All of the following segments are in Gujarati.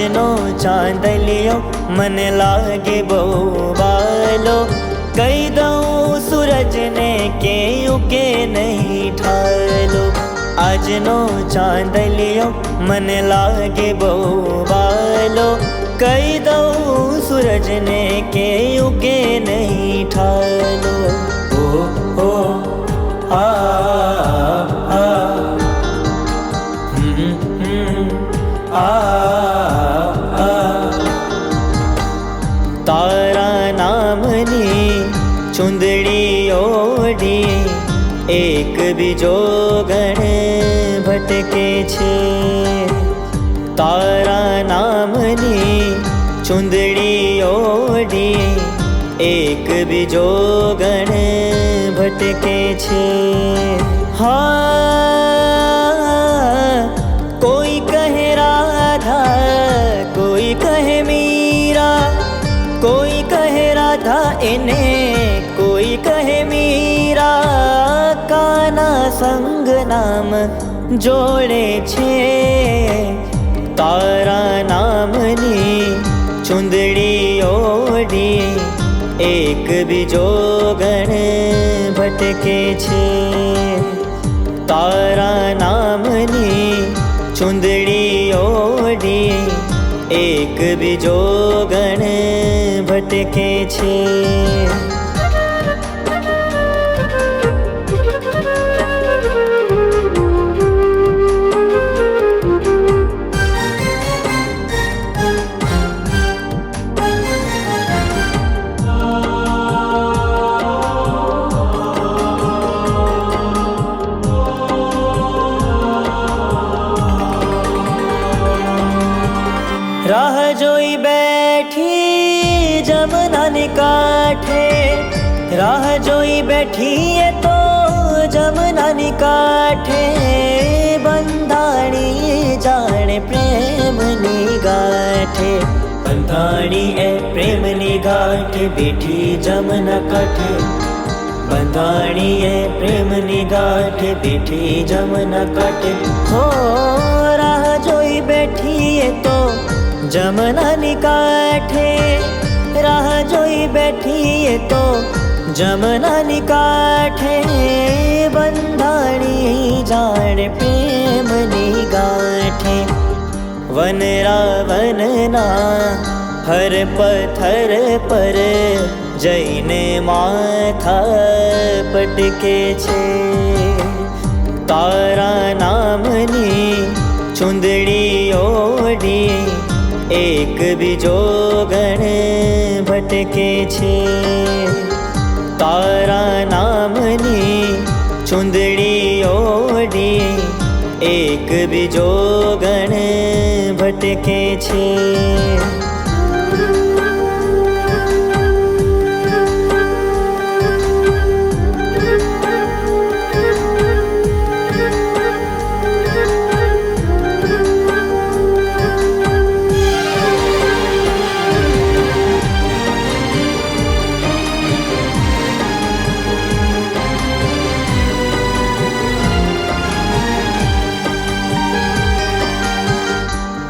આજનો ચાંદલિયો મને લાગે બહુ વાલો, કહી દઉં સૂરજને કે ઉગે નહીં ઠાલો. આજનો ચાંદલિયો મને લાગે બહુ વાલો, કહી દઉં સૂરજને કે ઉગે નહીં ઠાલો. ઓ આ તારા નામની ચુંદડી ઓઢી એક બીજો ગણ ભટકે છે. તારા નામની ચુંદડી ઓઢી એક બીજો ગણ ભટકે છે. હા, કોઈ કહે રાધા, કોઈ કહે મીરા, કોઈ કહે રાધા એને, કોઈ કહે મીરા. કાના સંગ નામ જોડે છે. તારા નામની ચુંદડી ઓઢી એક બીજો ગણ ભટકે છે. તારા નામની ચુંદડી ઓઢી એક બીજો ગણ ભટકે છે. રાહ જોઈ બેઠી જમનાને કાંઠે, રાહ જોઈ બેઠી એ તો જમનાની કાંઠે. બંધાણી જાણે પ્રેમની ગાંઠે, બંધાણી એ પ્રેમની ગાંઠે બેઠી જમના કાંઠે. બંધાણી એ પ્રેમની ગાંઠે બેઠી જમના કાંઠે. હો, રાહ જોઈ બેઠી એ તો જમનાની કાંઠે, રાહ જોઈ બેઠી એ તો જમનાની કાંઠે. બંધાણી જાણે પ્રેમની ગાંઠે. વન રાવણના હર પથ્થર પર જઈને માથા પટકે છે. તારા નામની ચુંદડી ઓઢી એક બીજો ગણ ભટકે છે. તારા નામની ચુંદડી ઓઢી એક બીજો ગણ ભટકે છે.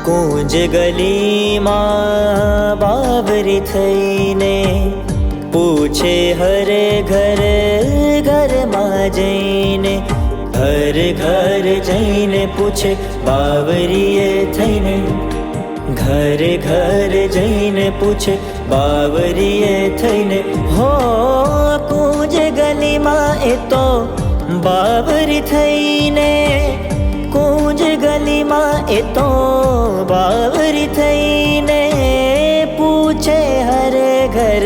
કુંજ ગલીમાં બાવરી થઈને પૂછે હર ઘર ઘરમાં જઈને. ઘર ઘર જઈને પૂછે બાવરીએ થઈને, ઘર ઘર જઈને પૂછે બાવરીએ થઈને. હો, કુંજ ગલીમાં એ તો બાવરી થઈને, કુંજ ગલીમાં એ તો બાવરી થઈને પૂછે હર ઘર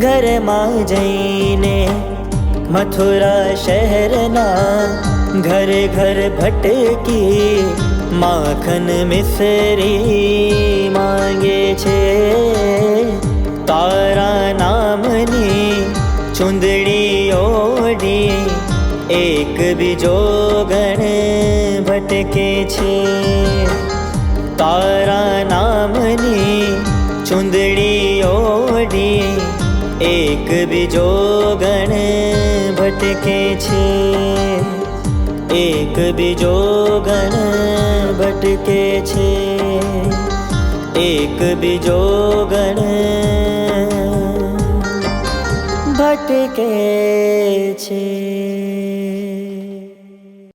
ઘરમાં જઈને. મથુરા શહેરના ઘર ઘર ભટકી માખન મિસરી માંગે છે. તારા નામની ચુંદડી ઓઢી એક બીજો ગણ ભટકે છે. તારા નામની ચુંદડી ઓઢી એક બીજો ગણ ભટકે છે. એક બીજો ગણ ભટકે છે. એક બીજો ગણ ભટકે છે.